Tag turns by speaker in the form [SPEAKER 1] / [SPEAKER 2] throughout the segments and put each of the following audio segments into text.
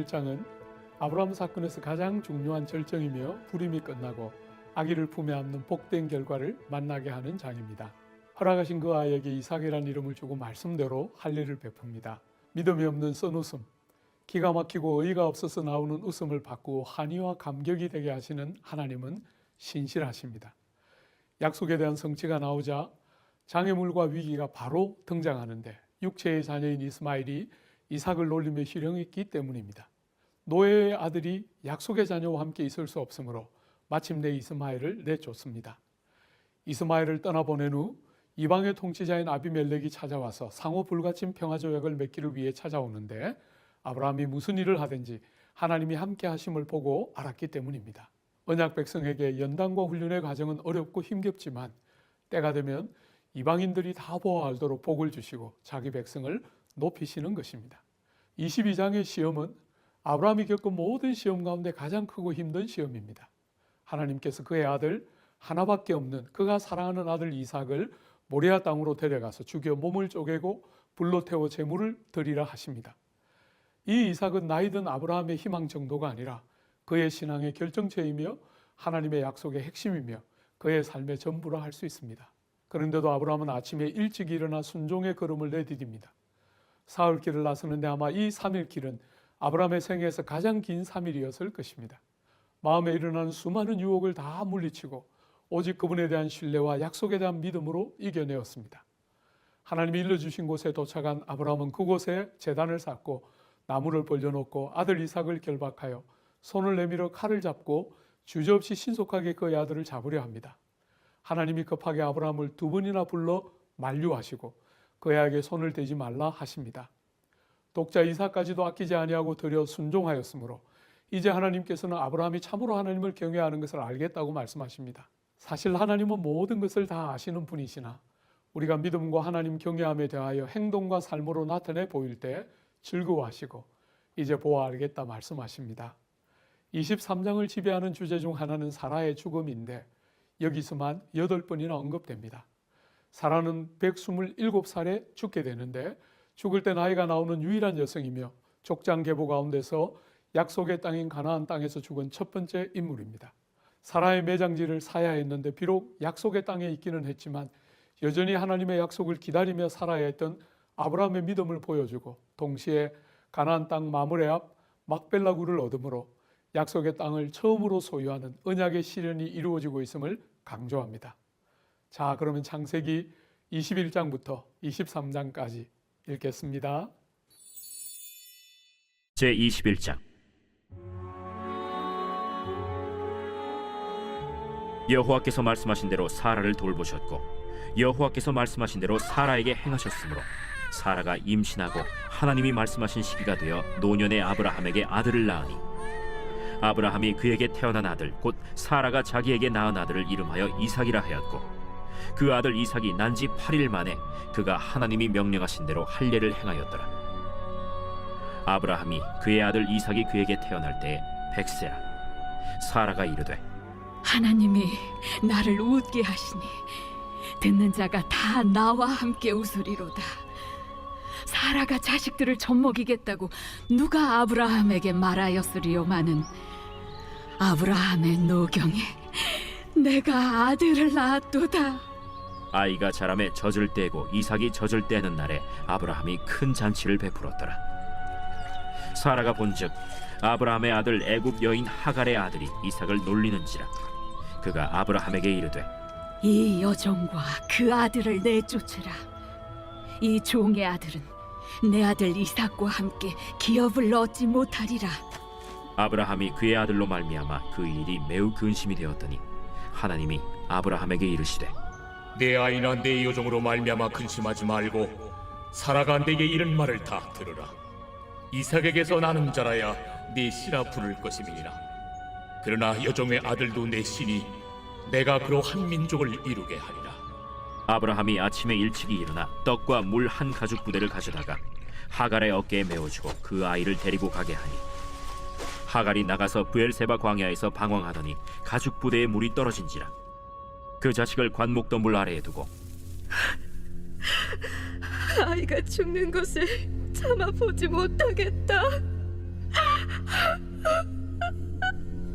[SPEAKER 1] 21장은 아브라함 사건에서 가장 중요한 절정이며 불임이 끝나고 아기를 품에 안는 복된 결과를 만나게 하는 장입니다. 허락하신 그 아이에게 이삭이라는 이름을 주고 말씀대로 할례를 베풉니다. 믿음이 없는 썬웃음, 기가 막히고 의의가 없어서 나오는 웃음을 바꾸어 환희와 감격이 되게 하시는 하나님은 신실하십니다. 약속에 대한 성취가 나오자 장애물과 위기가 바로 등장하는데 육체의 자녀인 이스마엘이 이삭을 놀리며 희령했기 때문입니다. 노예의 아들이 약속의 자녀와 함께 있을 수 없으므로 마침내 이스마엘을 내쫓습니다. 이스마엘을 떠나보낸 후 이방의 통치자인 아비멜렉이 찾아와서 상호 불가침 평화조약을 맺기를 위해 찾아오는데 아브라함이 무슨 일을 하든지 하나님이 함께 하심을 보고 알았기 때문입니다. 언약 백성에게 연단과 훈련의 과정은 어렵고 힘겹지만 때가 되면 이방인들이 다 보아 알도록 복을 주시고 자기 백성을 높이시는 것입니다. 22장의 시험은 아브라함이 겪은 모든 시험 가운데 가장 크고 힘든 시험입니다. 하나님께서 그의 아들 하나밖에 없는 그가 사랑하는 아들 이삭을 모리아 땅으로 데려가서 죽여 몸을 쪼개고 불로 태워 제물을 드리라 하십니다. 이 이삭은 나이든 아브라함의 희망 정도가 아니라 그의 신앙의 결정체이며 하나님의 약속의 핵심이며 그의 삶의 전부라 할 수 있습니다. 그런데도 아브라함은 아침에 일찍 일어나 순종의 걸음을 내디딥니다. 사흘길을 나서는데 아마 이 3일길은 아브라함의 생애에서 가장 긴 3일이었을 것입니다. 마음에 일어나는 수많은 유혹을 다 물리치고 오직 그분에 대한 신뢰와 약속에 대한 믿음으로 이겨내었습니다. 하나님이 일러주신 곳에 도착한 아브라함은 그곳에 제단을 쌓고 나무를 벌려놓고 아들 이삭을 결박하여 손을 내밀어 칼을 잡고 주저없이 신속하게 그의 아들을 잡으려 합니다. 하나님이 급하게 아브라함을 2번이나 불러 만류하시고 그에게 손을 대지 말라 하십니다. 독자 이삭까지도 아끼지 아니하고 드려 순종하였으므로 이제 하나님께서는 아브라함이 참으로 하나님을 경외하는 것을 알겠다고 말씀하십니다. 사실 하나님은 모든 것을 다 아시는 분이시나 우리가 믿음과 하나님 경외함에 대하여 행동과 삶으로 나타내 보일 때 즐거워하시고 이제 보아 알겠다 말씀하십니다. 23장을 지배하는 주제 중 하나는 사라의 죽음인데 여기서만 8번이나 언급됩니다. 사라는 127살에 죽게 되는데 죽을 때 나이가 나오는 유일한 여성이며 족장 계보 가운데서 약속의 땅인 가나안 땅에서 죽은 첫 번째 인물입니다. 사라의 매장지를 사야 했는데 비록 약속의 땅에 있기는 했지만 여전히 하나님의 약속을 기다리며 살아야 했던 아브라함의 믿음을 보여주고 동시에 가나안 땅 마므레 앞 막벨라 굴을 얻음으로 약속의 땅을 처음으로 소유하는 언약의 실현이 이루어지고 있음을 강조합니다. 자, 그러면 창세기 21장부터 23장까지 읽겠습니다.
[SPEAKER 2] 제21장. 여호와께서 말씀하신 대로 사라를 돌보셨고 여호와께서 말씀하신 대로 사라에게 행하셨으므로 사라가 임신하고 하나님이 말씀하신 시기가 되어 노년의 아브라함에게 아들을 낳으니 아브라함이 그에게 태어난 아들 곧 사라가 자기에게 낳은 아들을 이름하여 이삭이라 하였고 그 아들 이삭이 난 지 8일 만에 그가 하나님이 명령하신 대로 할례를 행하였더라. 아브라함이 그의 아들 이삭이 그에게 태어날 때에 100세라. 사라가 이르되
[SPEAKER 3] 하나님이 나를 웃게 하시니 듣는 자가 다 나와 함께 웃으리로다. 사라가 자식들을 젖먹이겠다고 누가 아브라함에게 말하였으리요마는 아브라함의 노경에 내가 아들을 낳았도다.
[SPEAKER 2] 아이가 자라매 젖을 떼고 이삭이 젖을 떼는 날에 아브라함이 큰 잔치를 베풀었더라. 사라가 본즉 아브라함의 아들 애굽 여인 하갈의 아들이 이삭을 놀리는지라. 그가 아브라함에게 이르되
[SPEAKER 3] 이 여종과 그 아들을 내쫓으라. 이 종의 아들은 내 아들 이삭과 함께 기업을 얻지 못하리라.
[SPEAKER 2] 아브라함이 그의 아들로 말미암아 그 일이 매우 근심이 되었더니 하나님이 아브라함에게 이르시되
[SPEAKER 4] 내 아이나 내 여종으로 말미암아 근심하지 말고 사라가 내게 이른 말을 다 들으라. 이삭에게서 나는 자라야 네 씨라 부를 것임이니라. 그러나 여종의 아들도 내 씨니 내가 그로 한 민족을 이루게 하리라.
[SPEAKER 2] 아브라함이 아침에 일찍이 일어나 떡과 물 한 가죽 부대를 가져다가 하갈의 어깨에 메어주고 그 아이를 데리고 가게 하니 하갈이 나가서 브엘세바 광야에서 방황하더니 가죽 부대에 물이 떨어진지라. 그 자식을 관목더물 아래에 두고
[SPEAKER 3] 아이가 죽는 것을 참아 보지 못하겠다.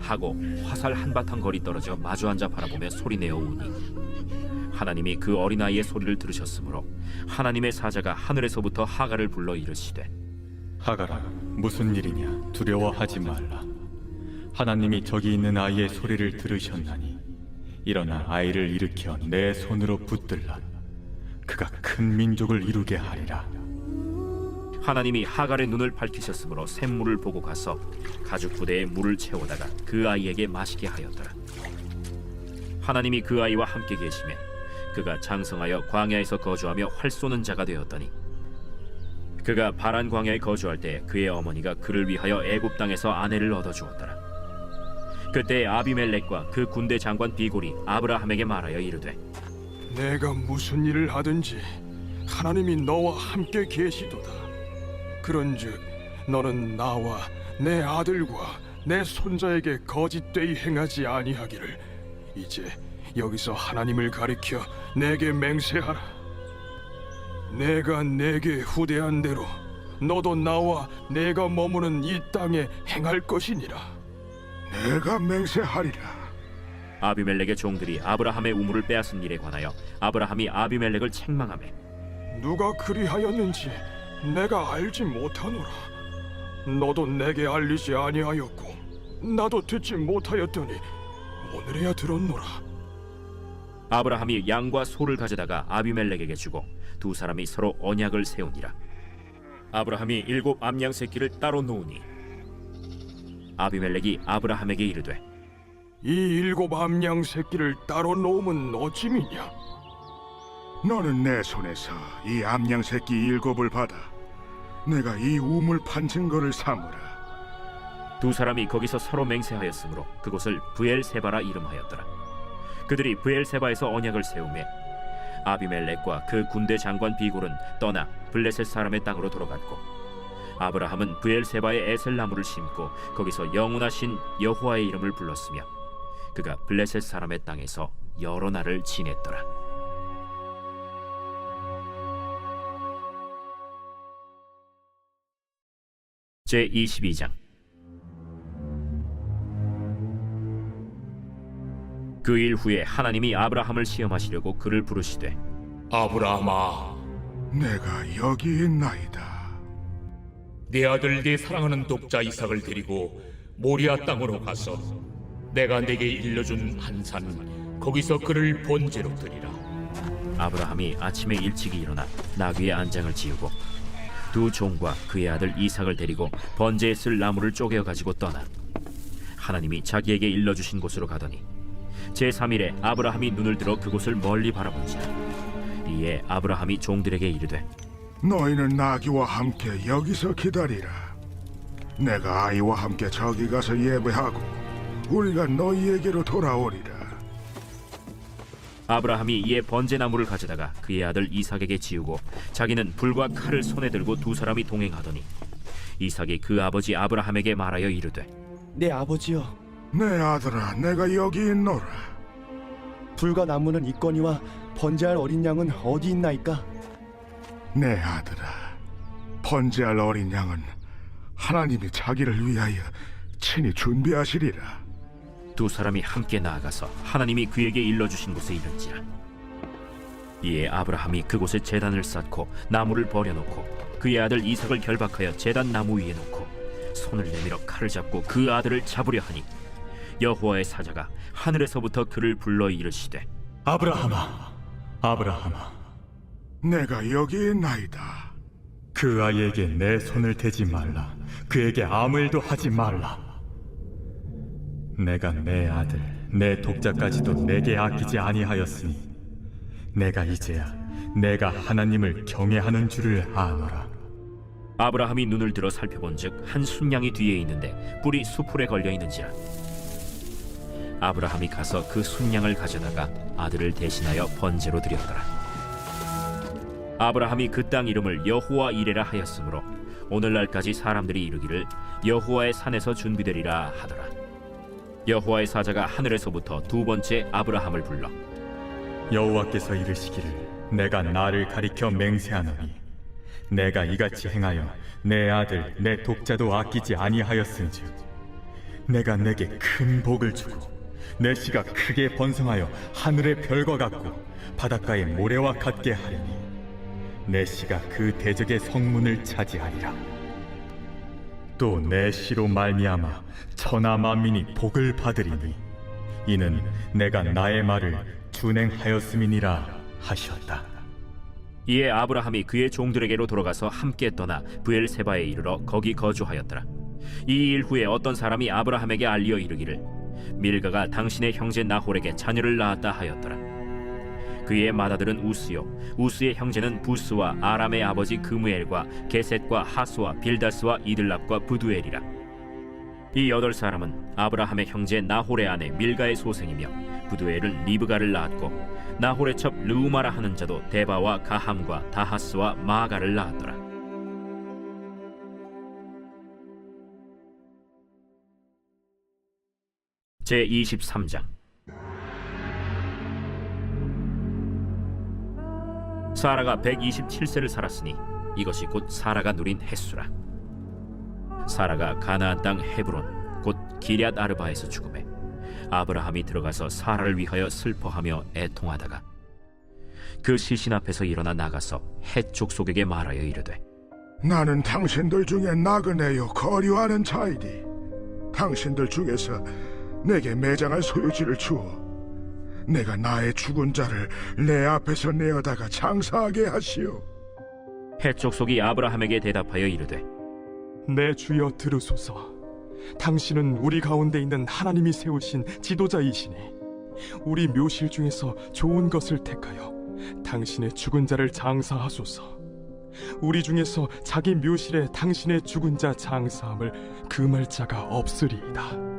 [SPEAKER 2] 하고 화살 한바탕 거리 떨어져 마주 앉아 바라보며 소리내어 우니 하나님이 그 어린아이의 소리를 들으셨으므로 하나님의 사자가 하늘에서부터 하갈을 불러 이르시되
[SPEAKER 5] 하갈아, 무슨 일이냐? 두려워하지 말라. 하나님이 저기 있는 아이의 소리를 들으셨나니 일어나 아이를 일으켜 내 손으로 붙들라. 그가 큰 민족을 이루게 하리라.
[SPEAKER 2] 하나님이 하갈의 눈을 밝히셨으므로 샘물을 보고 가서 가죽 부대에 물을 채우다가 그 아이에게 마시게 하였더라. 하나님이 그 아이와 함께 계시매 그가 장성하여 광야에서 거주하며 활 쏘는 자가 되었더니 그가 바란 광야에 거주할 때 그의 어머니가 그를 위하여 애굽 땅에서 아내를 얻어 주었더라. 그때 아비멜렉과 그 군대 장관 비골이 아브라함에게 말하여 이르되
[SPEAKER 6] 내가 무슨 일을 하든지 하나님이 너와 함께 계시도다. 그런즉 너는 나와 내 아들과 내 손자에게 거짓되이 행하지 아니하기를 이제 여기서 하나님을 가리켜 내게 맹세하라. 내가 내게 후대한 대로 너도 나와 내가 머무는 이 땅에 행할 것이니라.
[SPEAKER 7] 내가 맹세하리라.
[SPEAKER 2] 아비멜렉의 종들이 아브라함의 우물을 빼앗은 일에 관하여 아브라함이 아비멜렉을 책망하매
[SPEAKER 6] 누가 그리하였는지 내가 알지 못하노라. 너도 내게 알리지 아니하였고 나도 듣지 못하였더니 오늘에야 들었노라.
[SPEAKER 2] 아브라함이 양과 소를 가져다가 아비멜렉에게 주고 두 사람이 서로 언약을 세우니라. 아브라함이 7 암양 새끼를 따로 놓으니 아비멜렉이 아브라함에게 이르되
[SPEAKER 6] 이 7 암양 새끼를 따로 놓으면 어찌미냐?
[SPEAKER 7] 너는 내 손에서 이 암양 새끼 7을 받아 내가 이 우물 판 증거를 삼으라.
[SPEAKER 2] 두 사람이 거기서 서로 맹세하였으므로 그곳을 브엘세바라 이름하였더라. 그들이 브엘세바에서 언약을 세우매 아비멜렉과 그 군대 장관 비골은 떠나 블레셋 사람의 땅으로 돌아갔고 아브라함은 브엘세바에 에셀나무를 심고 거기서 영원하신 여호와의 이름을 불렀으며 그가 블레셋 사람의 땅에서 여러 날을 지냈더라. 제22장. 그 일 후에 하나님이 아브라함을 시험하시려고 그를 부르시되
[SPEAKER 4] 아브라함아,
[SPEAKER 7] 내가 여기 있나이다.
[SPEAKER 4] 내 아들 내 사랑하는 독자 이삭을 데리고 모리아 땅으로 가서 내가 내게 일러준 한 산 거기서 그를 번제로 드리라.
[SPEAKER 2] 아브라함이 아침에 일찍이 일어나 나귀의 안장을 지우고 두 종과 그의 아들 이삭을 데리고 번제에 쓸 나무를 쪼개어 가지고 떠나 하나님이 자기에게 일러주신 곳으로 가더니 제3일에 아브라함이 눈을 들어 그곳을 멀리 바라본지라. 이에 아브라함이 종들에게 이르되
[SPEAKER 7] 너희는 나귀와 함께 여기서 기다리라. 내가 아이와 함께 저기 가서 예배하고 우리가 너희에게로 돌아오리라.
[SPEAKER 2] 아브라함이 이에 번제나무를 가져다가 그의 아들 이삭에게 지우고 자기는 불과 칼을 손에 들고 두 사람이 동행하더니 이삭이 그 아버지 아브라함에게 말하여 이르되
[SPEAKER 8] 내 아버지여,
[SPEAKER 7] 내 아들아, 내가 여기 있노라.
[SPEAKER 8] 불과 나무는 있거니와 번제할 어린 양은 어디 있나이까?
[SPEAKER 7] 내 아들아, 번제할 어린 양은 하나님이 자기를 위하여 친히 준비하시리라.
[SPEAKER 2] 두 사람이 함께 나아가서 하나님이 그에게 일러주신 곳에 이른지라. 이에 아브라함이 그곳에 제단을 쌓고 나무를 버려놓고 그의 아들 이삭을 결박하여 제단 나무 위에 놓고 손을 내밀어 칼을 잡고 그 아들을 잡으려 하니 여호와의 사자가 하늘에서부터 그를 불러 이르시되
[SPEAKER 5] 아브라함아, 아브라함아,
[SPEAKER 7] 내가 여기 있나이다.
[SPEAKER 5] 그 아이에게 내 손을 대지 말라. 그에게 아무 일도 하지 말라. 내가 내 아들, 내 독자까지도 내게 아끼지 아니하였으니 내가 이제야 내가 하나님을 경외하는 줄을 아노라.
[SPEAKER 2] 아브라함이 눈을 들어 살펴본즉 한 순양이 뒤에 있는데 뿔이 수풀에 걸려 있는지라. 아브라함이 가서 그 순양을 가져다가 아들을 대신하여 번제로 드렸더라. 아브라함이 그 땅 이름을 여호와 이레라 하였으므로 오늘날까지 사람들이 이르기를 여호와의 산에서 준비되리라 하더라. 여호와의 사자가 하늘에서부터 두 번째 아브라함을 불러
[SPEAKER 5] 여호와께서 이르시기를 내가 나를 가리켜 맹세하노니 내가 이같이 행하여 내 아들 내 독자도 아끼지 아니하였은즉 내가 내게 큰 복을 주고 내 씨가 크게 번성하여 하늘의 별과 같고 바닷가의 모래와 같게 하리니 내 씨가 그 대적의 성문을 차지하리라. 또 내 씨로 말미암아 천하 만민이 복을 받으리니 이는 내가 나의 말을 준행하였음이니라 하셨다.
[SPEAKER 2] 이에 아브라함이 그의 종들에게로 돌아가서 함께 떠나 브엘세바에 이르러 거기 거주하였더라. 이 일 후에 어떤 사람이 아브라함에게 알리어 이르기를 밀가가 당신의 형제 나홀에게 자녀를 낳았다 하였더라. 그의 맏아들은 우스요, 우스의 형제는 부스와 아람의 아버지 그무엘과 게셋과 하스와 빌다스와 이들랍과 부두엘이라. 이 8사람은 아브라함의 형제 나홀의 아내 밀가의 소생이며 부두엘은 리브가를 낳았고 나홀의 첩 르우마라 하는 자도 데바와 가함과 다하스와 마가를 낳았더라. 제23장. 사라가 127세를 살았으니 이것이 곧 사라가 누린 햇수라. 사라가 가나안 땅 헤브론 곧 기럇 아르바에서 죽음에 아브라함이 들어가서 사라를 위하여 슬퍼하며 애통하다가 그 시신 앞에서 일어나 나가서 헷 족속에게 말하여 이르되
[SPEAKER 7] 나는 당신들 중에 나그네요 거류하는 자이니 당신들 중에서 내게 매장할 소유지를 주어 내가 나의 죽은 자를 내 앞에서 내어다가 장사하게 하시오.
[SPEAKER 2] 헷 족속이 아브라함에게 대답하여 이르되
[SPEAKER 6] 내 주여 들으소서. 당신은 우리 가운데 있는 하나님이 세우신 지도자이시니 우리 묘실 중에서 좋은 것을 택하여 당신의 죽은 자를 장사하소서. 우리 중에서 자기 묘실에 당신의 죽은 자 장사함을 금할 자가 없으리이다.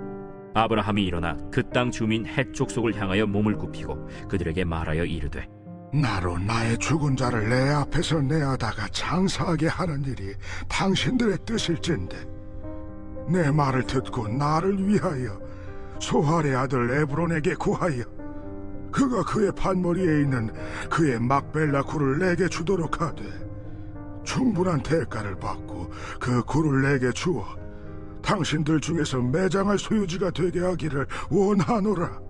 [SPEAKER 2] 아브라함이 일어나 그 땅 주민 헷 족속을 향하여 몸을 굽히고 그들에게 말하여 이르되
[SPEAKER 7] 나로 나의 죽은 자를 내 앞에서 내어다가 장사하게 하는 일이 당신들의 뜻일진데 내 말을 듣고 나를 위하여 소할의 아들 에브론에게 구하여 그가 그의 밭머리에 있는 그의 막벨라 굴을 내게 주도록 하되 충분한 대가를 받고 그 굴을 내게 주어 당신들 중에서 매장할 소유지가 되게 하기를 원하노라.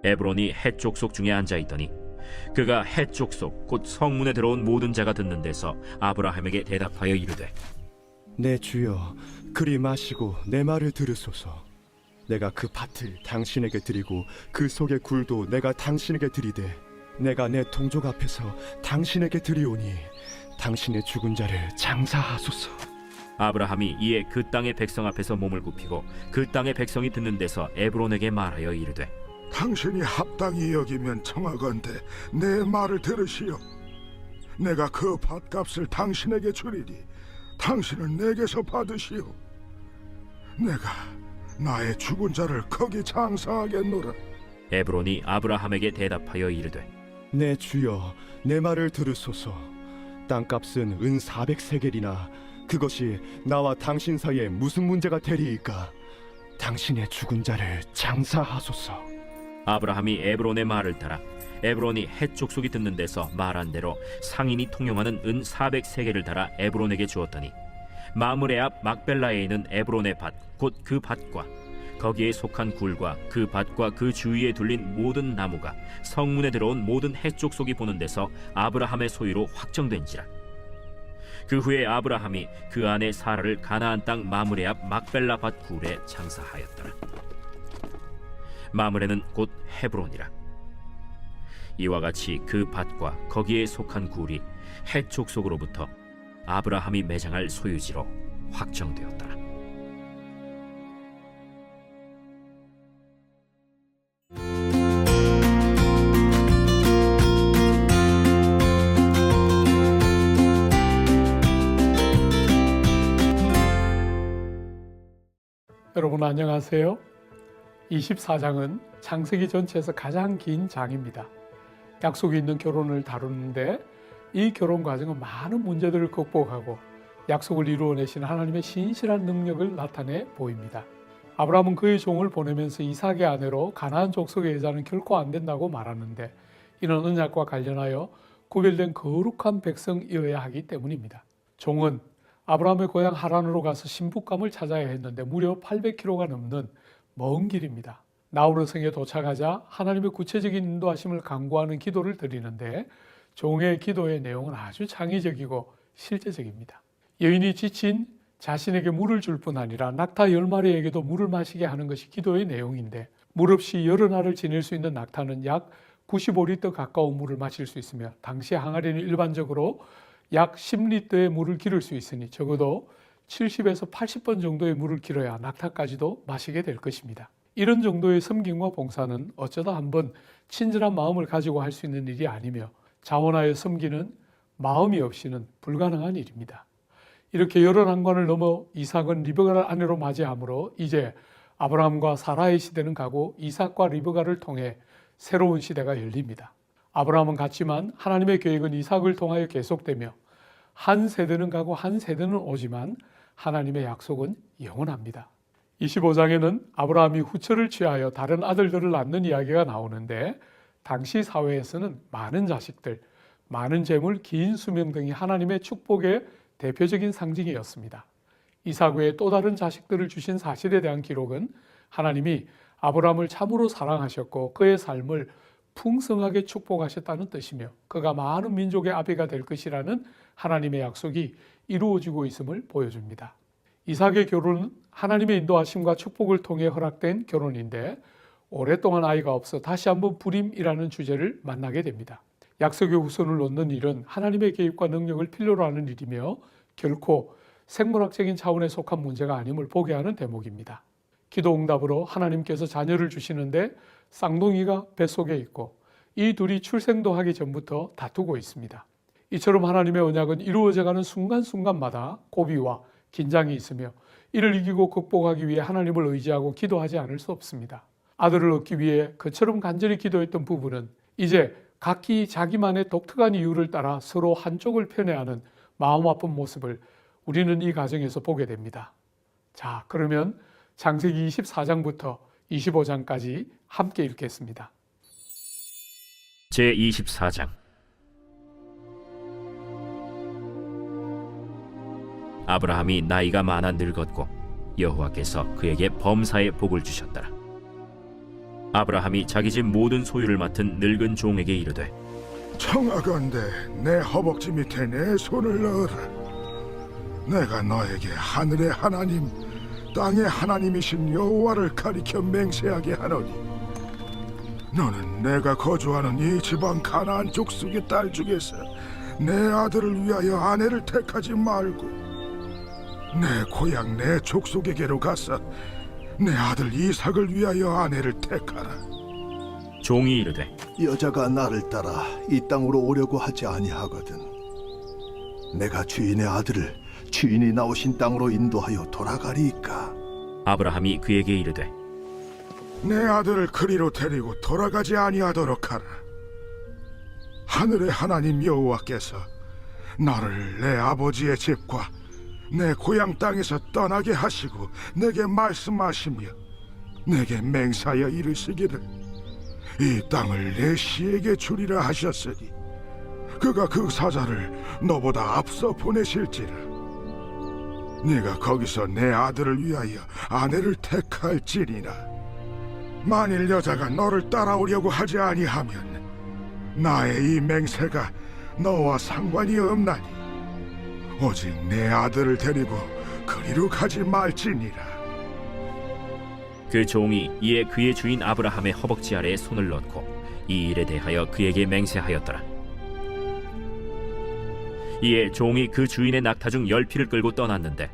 [SPEAKER 2] 에브론이 헷 족속 중에 앉아 있더니 그가 헷 족속 곧 성문에 들어온 모든 자가 듣는 데서 아브라함에게 대답하여 이르되
[SPEAKER 8] 내 주여 그리 마시고 내 말을 들으소서. 내가 그 밭을 당신에게 드리고 그 속의 굴도 내가 당신에게 드리되 내가 내 동족 앞에서 당신에게 드리오니 당신의 죽은 자를 장사하소서.
[SPEAKER 2] 아브라함이 이에 그 땅의 백성 앞에서 몸을 굽히고 그 땅의 백성이 듣는 데서 에브론에게 말하여 이르되
[SPEAKER 7] 당신이 합당히 여기면 청하건대 내 말을 들으시오. 내가 그 밭값을 당신에게 주리니 당신은 내게서 받으시오. 내가 나의 죽은 자를 거기 장사하겠노라.
[SPEAKER 2] 에브론이 아브라함에게 대답하여 이르되
[SPEAKER 8] 내 주여 내 말을 들으소서. 땅값은 은 400세겔이나 그것이 나와 당신 사이에 무슨 문제가 되리이까. 당신의 죽은 자를 장사하소서.
[SPEAKER 2] 아브라함이 에브론의 말을 따라 에브론이 헷 족속이 듣는 데서 말한 대로 상인이 통용하는 은 400세겔을 달아 에브론에게 주었더니 마므레 앞 막벨라에 있는 에브론의 밭 곧 그 밭과 거기에 속한 굴과 그 밭과 그 주위에 둘린 모든 나무가 성문에 들어온 모든 헷 족속이 보는 데서 아브라함의 소유로 확정된지라. 그 후에 아브라함이 그 아내 사라를 가나안 땅 마므레 앞 막벨라 밭 굴에 장사하였더라. 마므레는 곧 헤브론이라. 이와 같이 그 밭과 거기에 속한 굴이 헷 족속으로부터 아브라함이 매장할 소유지로 확정되었더라.
[SPEAKER 1] 여러분 안녕하세요. 24장은 창세기 전체에서 가장 긴 장입니다. 약속이 있는 결혼을 다루는데 이 결혼 과정은 많은 문제들을 극복하고 약속을 이루어내신 하나님의 신실한 능력을 나타내 보입니다. 아브라함은 그의 종을 보내면서 이삭의 아내로 가나안 족속의 여자는 결코 안 된다고 말하는데 이는 언약과 관련하여 구별된 거룩한 백성이어야 하기 때문입니다. 종은 아브라함의 고향 하란으로 가서 신부감을 찾아야 했는데 무려 800km가 넘는 먼 길입니다. 나우르 성에 도착하자 하나님의 구체적인 인도하심을 간구하는 기도를 드리는데 종의 기도의 내용은 아주 창의적이고 실제적입니다. 여인이 지친 자신에게 물을 줄 뿐 아니라 낙타 10마리에게도 물을 마시게 하는 것이 기도의 내용인데 물 없이 여러 날을 지낼 수 있는 낙타는 약 95리터 가까운 물을 마실 수 있으며 당시 항아리는 일반적으로 약 10리터의 물을 기를 수 있으니 적어도 70에서 80번 정도의 물을 길어야 낙타까지도 마시게 될 것입니다. 이런 정도의 섬김과 봉사는 어쩌다 한번 친절한 마음을 가지고 할 수 있는 일이 아니며 자원하여 섬기는 마음이 없이는 불가능한 일입니다. 이렇게 여러 난관을 넘어 이삭은 리브가를 아내로 맞이하므로 이제 아브라함과 사라의 시대는 가고 이삭과 리브가를 통해 새로운 시대가 열립니다. 아브라함은 갔지만 하나님의 계획은 이삭을 통하여 계속되며 한 세대는 가고 한 세대는 오지만 하나님의 약속은 영원합니다. 25장에는 아브라함이 후처를 취하여 다른 아들들을 낳는 이야기가 나오는데 당시 사회에서는 많은 자식들, 많은 재물, 긴 수명 등이 하나님의 축복의 대표적인 상징이었습니다. 이삭 외에 또 다른 자식들을 주신 사실에 대한 기록은 하나님이 아브라함을 참으로 사랑하셨고 그의 삶을 풍성하게 축복하셨다는 뜻이며 그가 많은 민족의 아비가 될 것이라는 하나님의 약속이 이루어지고 있음을 보여줍니다. 이삭의 결혼은 하나님의 인도하심과 축복을 통해 허락된 결혼인데 오랫동안 아이가 없어 다시 한번 불임이라는 주제를 만나게 됩니다. 약속의 후손을 놓는 일은 하나님의 계획과 능력을 필요로 하는 일이며 결코 생물학적인 차원에 속한 문제가 아님을 보게 하는 대목입니다. 기도 응답으로 하나님께서 자녀를 주시는데 쌍둥이가 뱃속에 있고 이 둘이 출생도 하기 전부터 다투고 있습니다. 이처럼 하나님의 언약은 이루어져가는 순간순간마다 고비와 긴장이 있으며 이를 이기고 극복하기 위해 하나님을 의지하고 기도하지 않을 수 없습니다. 아들을 얻기 위해 그처럼 간절히 기도했던 부부는 이제 각기 자기만의 독특한 이유를 따라 서로 한쪽을 편애하는 마음 아픈 모습을 우리는 이 가정에서 보게 됩니다. 자, 그러면 창세기 24장부터 25장까지 함께 읽겠습니다.
[SPEAKER 2] 제24장. 아브라함이 나이가 많아 늙었고 여호와께서 그에게 범사의 복을 주셨더라. 아브라함이 자기 집 모든 소유를 맡은 늙은 종에게 이르되
[SPEAKER 7] 청하건대 내 허벅지 밑에 내 손을 넣어라. 내가 너에게 하늘의 하나님 땅의 하나님이신 여호와를 가리켜 맹세하게 하노니 너는 내가 거주하는 이 지방 가나안 족속의 딸 중에서 내 아들을 위하여 아내를 택하지 말고 내 고향 내 족속에게로 가서 내 아들 이삭을 위하여 아내를 택하라.
[SPEAKER 2] 종이 이르되
[SPEAKER 9] 여자가 나를 따라 이 땅으로 오려고 하지 아니하거든. 내가 주인의 아들을 주인이 나오신 땅으로 인도하여 돌아가리이까.
[SPEAKER 2] 아브라함이 그에게 이르되
[SPEAKER 7] 내 아들을 그리로 데리고 돌아가지 아니하도록 하라. 하늘의 하나님 여호와께서 나를 내 아버지의 집과 내 고향 땅에서 떠나게 하시고 내게 말씀하시며 내게 맹세하여 이르시기를 이 땅을 내 씨에게 주리라 하셨으니 그가 그 사자를 너보다 앞서 보내실지라. 네가 거기서 내 아들을 위하여 아내를 택할지니라. 만일 여자가 너를 따라오려고 하지 아니하면 나의 이 맹세가 너와 상관이 없나니 오직 내 아들을 데리고 그리로 가지 말지니라.
[SPEAKER 2] 그 종이 이에 그의 주인 아브라함의 허벅지 아래에 손을 넣고 이 일에 대하여 그에게 맹세하였더라. 이에 종이 그 주인의 낙타 중 10匹를 끌고 떠났는데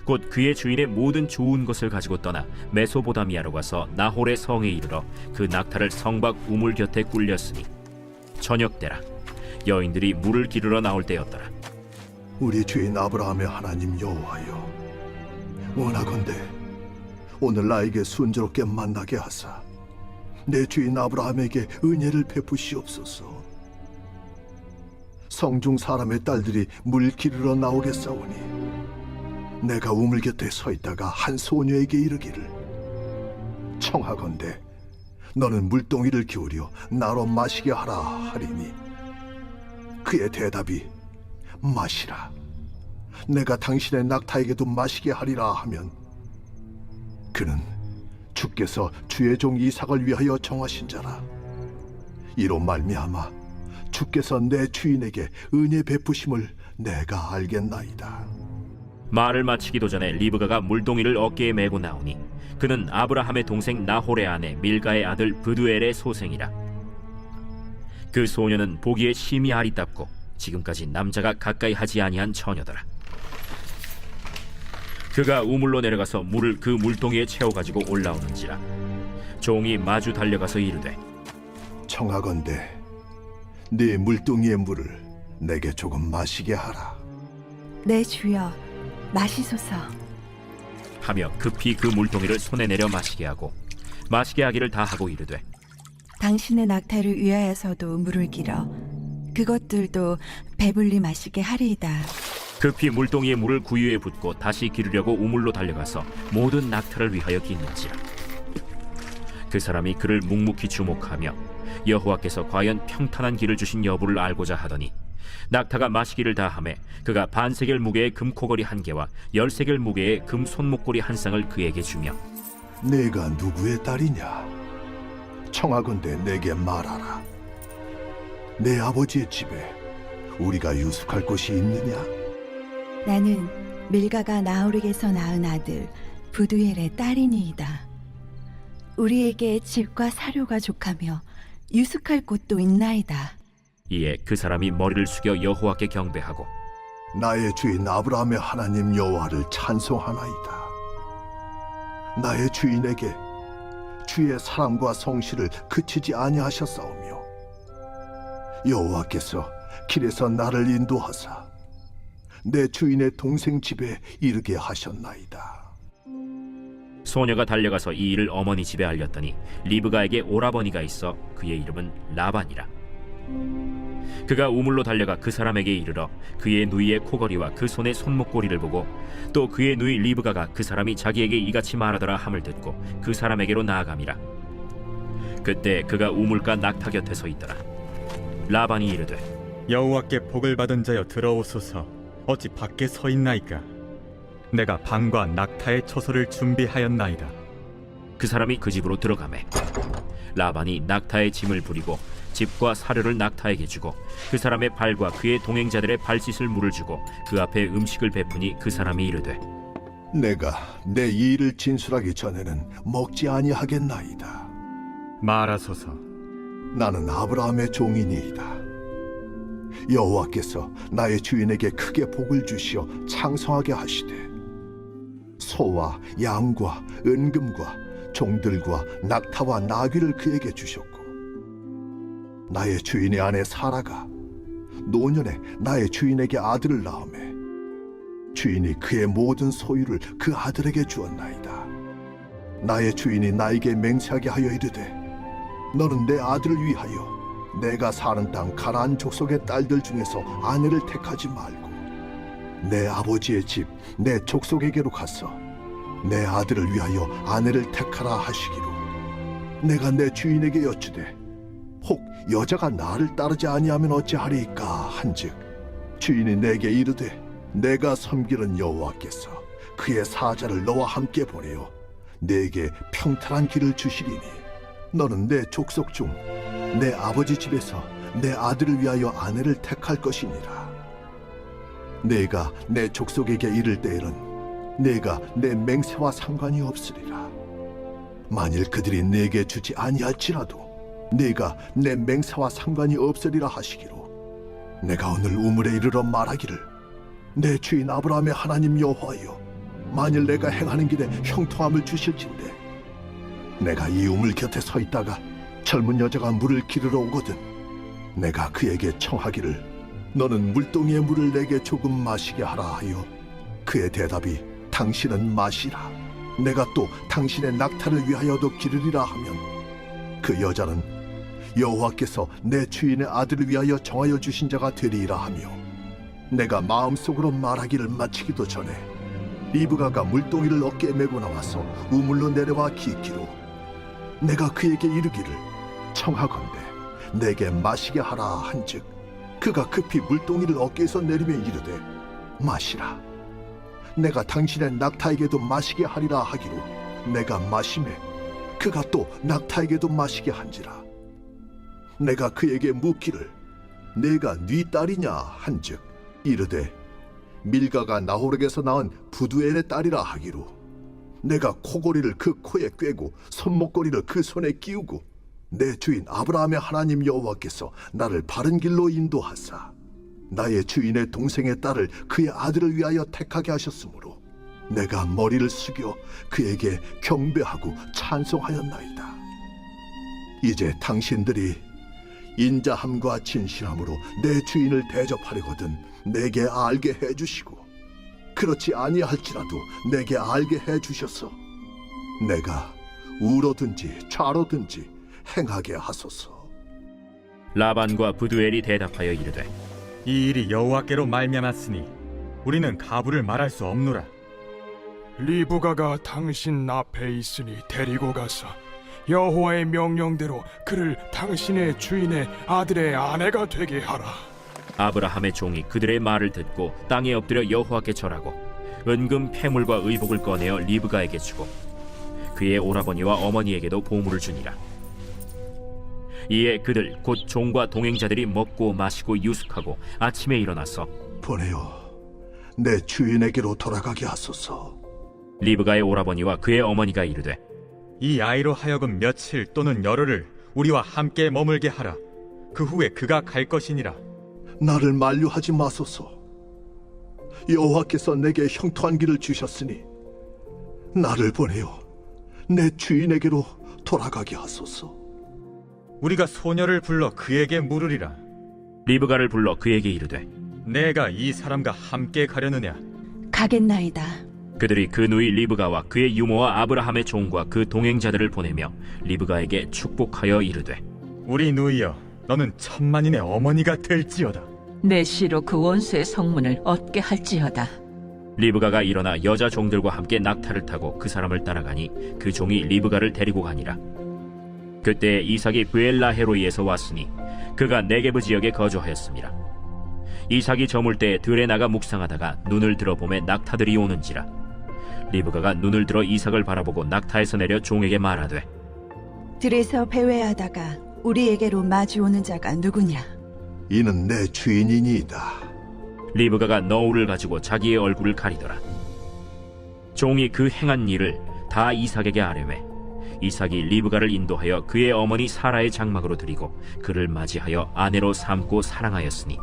[SPEAKER 2] 곧 그의 주인의 모든 좋은 것을 가지고 떠나 메소보다미아로 가서 나홀의 성에 이르러 그 낙타를 성 밖 우물 곁에 꿀렸으니 저녁 때라. 여인들이 물을 기르러 나올 때였더라.
[SPEAKER 9] 우리 주인 아브라함의 하나님 여호와여, 원하건대 오늘 나에게 순조롭게 만나게 하사 내 주인 아브라함에게 은혜를 베푸시옵소서. 성중 사람의 딸들이 물 기르러 나오겠사오니 내가 우물 곁에 서 있다가 한 소녀에게 이르기를 청하건대 너는 물동이를 기울여 나로 마시게 하라 하리니 그의 대답이 마시라. 내가 당신의 낙타에게도 마시게 하리라 하면 그는 주께서 주의 종 이삭을 위하여 정하신 자라. 이로 말미암아 주께서 내 주인에게 은혜 베푸심을 내가 알겠나이다.
[SPEAKER 2] 말을 마치기도 전에 리브가가 물동이를 어깨에 메고 나오니 그는 아브라함의 동생 나홀의 아내 밀가의 아들 브두엘의 소생이라. 그 소녀는 보기에 심히 아리답고 지금까지 남자가 가까이 하지 아니한 처녀더라. 그가 우물로 내려가서 물을 그 물동이에 채워가지고 올라오는지라. 종이 마주 달려가서 이르되
[SPEAKER 9] 청하건대 네 물동이의 물을 내게 조금 마시게 하라.
[SPEAKER 10] 내 주여, 마시소서.
[SPEAKER 2] 하며 급히 그 물동이를 손에 내려 마시게 하고 마시게 하기를 다 하고 이르되
[SPEAKER 10] 당신의 낙타를 위하여서도 물을 길어 그것들도 배불리 마시게 하리이다.
[SPEAKER 2] 급히 물동이의 물을 구유에 붓고 다시 기르려고 우물로 달려가서 모든 낙타를 위하여 깃는지라. 그 사람이 그를 묵묵히 주목하며 여호와께서 과연 평탄한 길을 주신 여부를 알고자 하더니 낙타가 마시기를 다하매 그가 반세겔 무게의 금코걸이 1개와 10세겔 무게의 금 손목고리 1쌍을 그에게 주며
[SPEAKER 9] 내가 누구의 딸이냐? 청하건대 내게 말하라. 내 아버지의 집에 우리가 유숙할 곳이 있느냐?
[SPEAKER 10] 나는 밀가가 나홀에게서 낳은 아들 부두엘의 딸이니이다. 우리에게 집과 사료가 족하며 유숙할 곳도 있나이다.
[SPEAKER 2] 이에 그 사람이 머리를 숙여 여호와께 경배하고
[SPEAKER 9] 나의 주인 아브라함의 하나님 여호와를 찬송하나이다. 나의 주인에게 주의 사랑과 성실을 그치지 아니하셨사오며 여호와께서 길에서 나를 인도하사 내 주인의 동생 집에 이르게 하셨나이다.
[SPEAKER 2] 소녀가 달려가서 이 일을 어머니 집에 알렸더니 리브가에게 오라버니가 있어 그의 이름은 라반이라. 그가 우물로 달려가 그 사람에게 이르러 그의 누이의 코걸이와 그 손의 손목고리를 보고 또 그의 누이 리브가가 그 사람이 자기에게 이같이 말하더라 함을 듣고 그 사람에게로 나아감이라. 그때 그가 우물가 낙타 곁에 서 있더라. 라반이 이르되
[SPEAKER 5] 여호와께 복을 받은 자여 들어오소서. 어찌 밖에 서 있나이까? 내가 방과 낙타의 처소를 준비하였나이다.
[SPEAKER 2] 그 사람이 그 집으로 들어가매 라반이 낙타의 짐을 부리고 집과 사료를 낙타에게 주고 그 사람의 발과 그의 동행자들의 발 씻을 물을 주고 그 앞에 음식을 베푸니 그 사람이 이르되
[SPEAKER 9] 내가 내 이 일을 진술하기 전에는 먹지 아니하겠나이다.
[SPEAKER 5] 말하소서.
[SPEAKER 9] 나는 아브라함의 종이니이다. 여호와께서 나의 주인에게 크게 복을 주시어 창성하게 하시되 소와 양과 은금과 종들과 낙타와 나귀를 그에게 주셨고 나의 주인의 아내 사라가 노년에 나의 주인에게 아들을 낳으매 주인이 그의 모든 소유를 그 아들에게 주었나이다. 나의 주인이 나에게 맹세하게 하여 이르되 너는 내 아들을 위하여 내가 사는 땅 가나안 족속의 딸들 중에서 아내를 택하지 말고 내 아버지의 집 내 족속에게로 가서 내 아들을 위하여 아내를 택하라 하시기로 내가 내 주인에게 여쭈되 혹 여자가 나를 따르지 아니하면 어찌하리이까 한즉 주인이 내게 이르되 내가 섬기는 여호와께서 그의 사자를 너와 함께 보내어 내게 평탄한 길을 주시리니 너는 내 족속 중 내 아버지 집에서 내 아들을 위하여 아내를 택할 것이니라. 내가 내 족속에게 이를 때에는 내가 내 맹세와 상관이 없으리라. 만일 그들이 내게 주지 아니할지라도 내가 내 맹세와 상관이 없으리라 하시기로 내가 오늘 우물에 이르러 말하기를 내 주인 아브라함의 하나님 여호와여 만일 내가 행하는 길에 형통함을 주실진대 내가 이 우물 곁에 서 있다가 젊은 여자가 물을 기르러 오거든 내가 그에게 청하기를 너는 물동이의 물을 내게 조금 마시게 하라 하여 그의 대답이 당신은 마시라 내가 또 당신의 낙타를 위하여도 기르리라 하면 그 여자는 여호와께서 내 주인의 아들을 위하여 정하여 주신 자가 되리이라 하며 내가 마음속으로 말하기를 마치기도 전에 리브가가 물동이를 어깨에 메고 나와서 우물로 내려와 기기로 내가 그에게 이르기를 청하건대 내게 마시게 하라 한즉 그가 급히 물동이를 어깨에서 내리며 이르되 마시라 내가 당신의 낙타에게도 마시게 하리라 하기로 내가 마시매 그가 또 낙타에게도 마시게 한지라. 내가 그에게 묻기를 내가 네 딸이냐 한즉 이르되 밀가가 나홀에게서 낳은 부두엘의 딸이라 하기로 내가 코고리를 그 코에 꿰고 손목고리를 그 손에 끼우고 내 주인 아브라함의 하나님 여호와께서 나를 바른 길로 인도하사 나의 주인의 동생의 딸을 그의 아들을 위하여 택하게 하셨으므로 내가 머리를 숙여 그에게 경배하고 찬송하였나이다. 이제 당신들이 인자함과 진실함으로 내 주인을 대접하려거든 내게 알게 해주시고 그렇지 아니할지라도 내게 알게 해주셔서 내가 우로든지 좌로든지 행하게 하소서.
[SPEAKER 2] 라반과 부두엘이 대답하여 이르되
[SPEAKER 5] 이 일이 여호와께로 말미암았으니 우리는 가부를 말할 수 없노라.
[SPEAKER 6] 리브가가 당신 앞에 있으니 데리고 가서 여호와의 명령대로 그를 당신의 주인의 아들의 아내가 되게 하라.
[SPEAKER 2] 아브라함의 종이 그들의 말을 듣고 땅에 엎드려 여호와께 절하고 은금 패물과 의복을 꺼내어 리브가에게 주고 그의 오라버니와 어머니에게도 보물을 주니라. 이에 그들 곧 종과 동행자들이 먹고 마시고 유숙하고 아침에 일어나서
[SPEAKER 9] 보내어 내 주인에게로 돌아가게 하소서.
[SPEAKER 2] 리브가의 오라버니와 그의 어머니가 이르되
[SPEAKER 5] 이 아이로 하여금 며칠 또는 열흘을 우리와 함께 머물게 하라. 그 후에 그가 갈 것이니라.
[SPEAKER 9] 나를 만류하지 마소서. 여호와께서 내게 형통한 길을 주셨으니 나를 보내어 내 주인에게로 돌아가게 하소서.
[SPEAKER 5] 우리가 소녀를 불러 그에게 물으리라.
[SPEAKER 2] 리브가를 불러 그에게 이르되
[SPEAKER 5] 내가 이 사람과 함께 가려느냐?
[SPEAKER 10] 가겠나이다.
[SPEAKER 2] 그들이 그 누이 리브가와 그의 유모와 아브라함의 종과 그 동행자들을 보내며 리브가에게 축복하여 이르되
[SPEAKER 5] 우리 누이여, 너는 천만인의 어머니가 될지어다.
[SPEAKER 11] 내 씨로 그 원수의 성문을 얻게 할지어다.
[SPEAKER 2] 리브가가 일어나 여자 종들과 함께 낙타를 타고 그 사람을 따라가니 그 종이 리브가를 데리고 가니라. 그때 이삭이 브엘라헤로이에서 왔으니 그가 네게브 지역에 거주하였습니다. 이삭이 저물 때 들에 나가 묵상하다가 눈을 들어보매 낙타들이 오는지라. 리브가가 눈을 들어 이삭을 바라보고 낙타에서 내려 종에게 말하되
[SPEAKER 10] 들에서 배회하다가 우리에게로 마주오는 자가 누구냐?
[SPEAKER 9] 이는 내 주인이니이다.
[SPEAKER 2] 리브가가 너울을 가지고 자기의 얼굴을 가리더라. 종이 그 행한 일을 다 이삭에게 아뢰매 이삭이 리브가를 인도하여 그의 어머니 사라의 장막으로 들이고 그를 맞이하여 아내로 삼고 사랑하였으니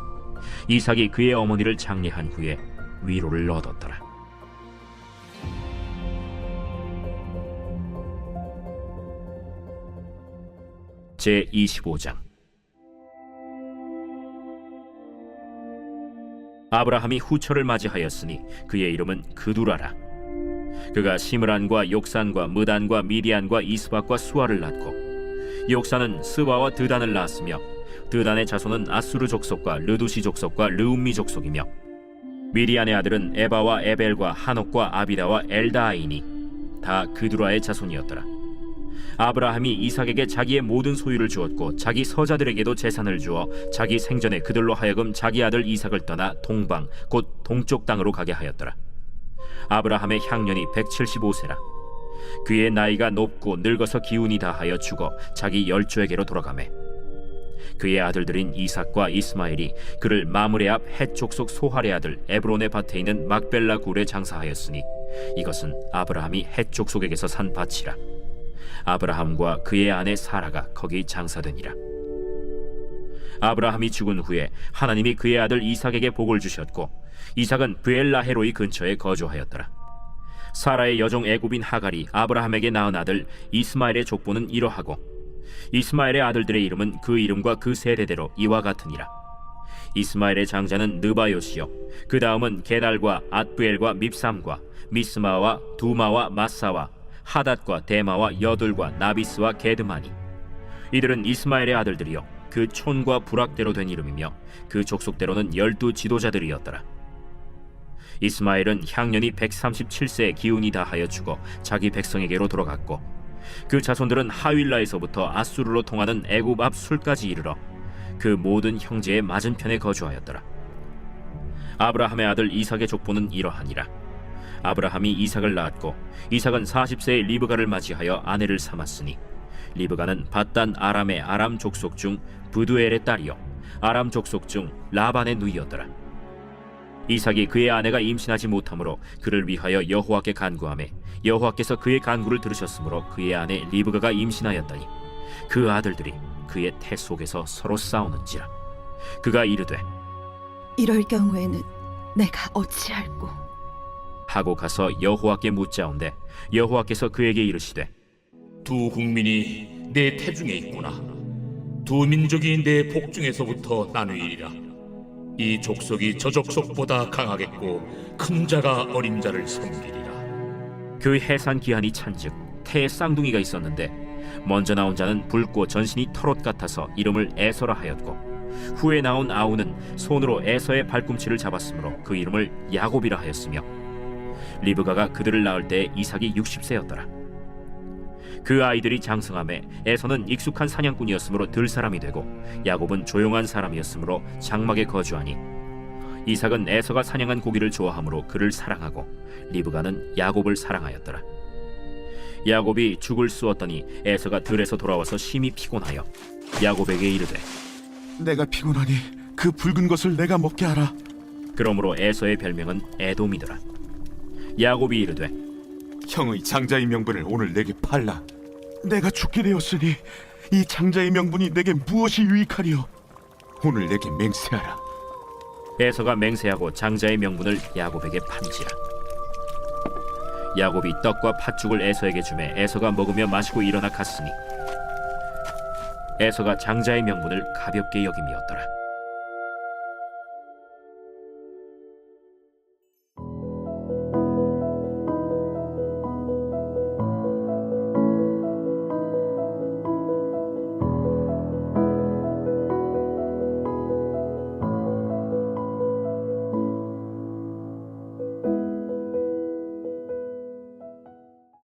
[SPEAKER 2] 이삭이 그의 어머니를 장례한 후에 위로를 얻었더라. 제25장. 아브라함이 후처를 맞이하였으니 그의 이름은 그두라라. 그가 시므란과 욕산과 무단과 미디안과 이스박과 수아를 낳고 욕산은 스바와 드단을 낳았으며 드단의 자손은 아수르 족속과 르두시 족속과 르움미 족속이며 미디안의 아들은 에바와 에벨과 하녹과 아비다와 엘다아이니 다 그두라의 자손이었더라. 아브라함이 이삭에게 자기의 모든 소유를 주었고 자기 서자들에게도 재산을 주어 자기 생전에 그들로 하여금 자기 아들 이삭을 떠나 동방 곧 동쪽 땅으로 가게 하였더라. 아브라함의 향년이 175세라. 그의 나이가 높고 늙어서 기운이 다하여 죽어 자기 열조에게로 돌아가매 그의 아들들인 이삭과 이스마엘이 그를 마므레 앞 헷 족속 소할의 아들 에브론의 밭에 있는 막벨라 굴에 장사하였으니 이것은 아브라함이 헷 족속에게서 산 밭이라. 아브라함과 그의 아내 사라가 거기 장사되니라. 아브라함이 죽은 후에 하나님이 그의 아들 이삭에게 복을 주셨고 이삭은 브엘라헤로이 근처에 거주하였더라. 사라의 여종 애굽인 하갈이 아브라함에게 낳은 아들 이스마엘의 족보는 이러하고 이스마엘의 아들들의 이름은 그 이름과 그 세대대로 이와 같으니라. 이스마엘의 장자는 느바요시요 그 다음은 게달과 앗부엘과 밉삼과 미스마와 두마와 마사와 하닷과 데마와 여둘과 나비스와 게드마니 이들은 이스마엘의 아들들이요 그 촌과 부락대로 된 이름이며 그 족속대로는 12 지도자들이었더라. 이스마엘은 향년이 137세에 기운이 다하여 죽어 자기 백성에게로 돌아갔고 그 자손들은 하윌라에서부터 아수르로 통하는 애굽 앞 술까지 이르러 그 모든 형제의 맞은편에 거주하였더라. 아브라함의 아들 이삭의 족보는 이러하니라. 아브라함이 이삭을 낳았고 이삭은 40세의 리브가를 맞이하여 아내를 삼았으니 리브가는 밧단 아람의 아람 족속 중 부두엘의 딸이요 아람 족속 중 라반의 누이였더라. 이삭이 그의 아내가 임신하지 못하므로 그를 위하여 여호와께 간구하매 여호와께서 그의 간구를 들으셨으므로 그의 아내 리브가가 임신하였더니 그 아들들이 그의 태 속에서 서로 싸우는지라. 그가 이르되
[SPEAKER 10] 이럴 경우에는 내가 어찌할꼬?
[SPEAKER 2] 하고 가서 여호와께 묻자온데 여호와께서 그에게 이르시되
[SPEAKER 4] 두 국민이 내 태중에 있구나. 두 민족이 내 복중에서부터 나누이리라. 이 족속이 저 족속보다 강하겠고 큰 자가 어린 자를 섬기리라.
[SPEAKER 2] 그 해산 기한이 찬즉 태에 쌍둥이가 있었는데 먼저 나온 자는 붉고 전신이 털옷 같아서 이름을 에서라 하였고 후에 나온 아우는 손으로 에서의 발꿈치를 잡았으므로 그 이름을 야곱이라 하였으며 리브가가 그들을 낳을 때 이삭이 60세였더라. 그 아이들이 장성함에 에서는 익숙한 사냥꾼이었으므로 들 사람이 되고 야곱은 조용한 사람이었으므로 장막에 거주하니 이삭은 에서가 사냥한 고기를 좋아하므로 그를 사랑하고 리브가는 야곱을 사랑하였더라. 야곱이 죽을 쑤었더니 에서가 들에서 돌아와서 심히 피곤하여 야곱에게 이르되
[SPEAKER 7] 내가 피곤하니 그 붉은 것을 내가 먹게 하라.
[SPEAKER 2] 그러므로 에서의 별명은 에돔이더라. 야곱이 이르되
[SPEAKER 7] 형의 장자의 명분을 오늘 내게 팔라. 내가 죽게 되었으니 이 장자의 명분이 내게 무엇이 유익하리요? 오늘 내게 맹세하라.
[SPEAKER 2] 에서가 맹세하고 장자의 명분을 야곱에게 판지라. 야곱이 떡과 팥죽을 에서에게 주매 에서가 먹으며 마시고 일어나 갔으니 에서가 장자의 명분을 가볍게 여김이었더라.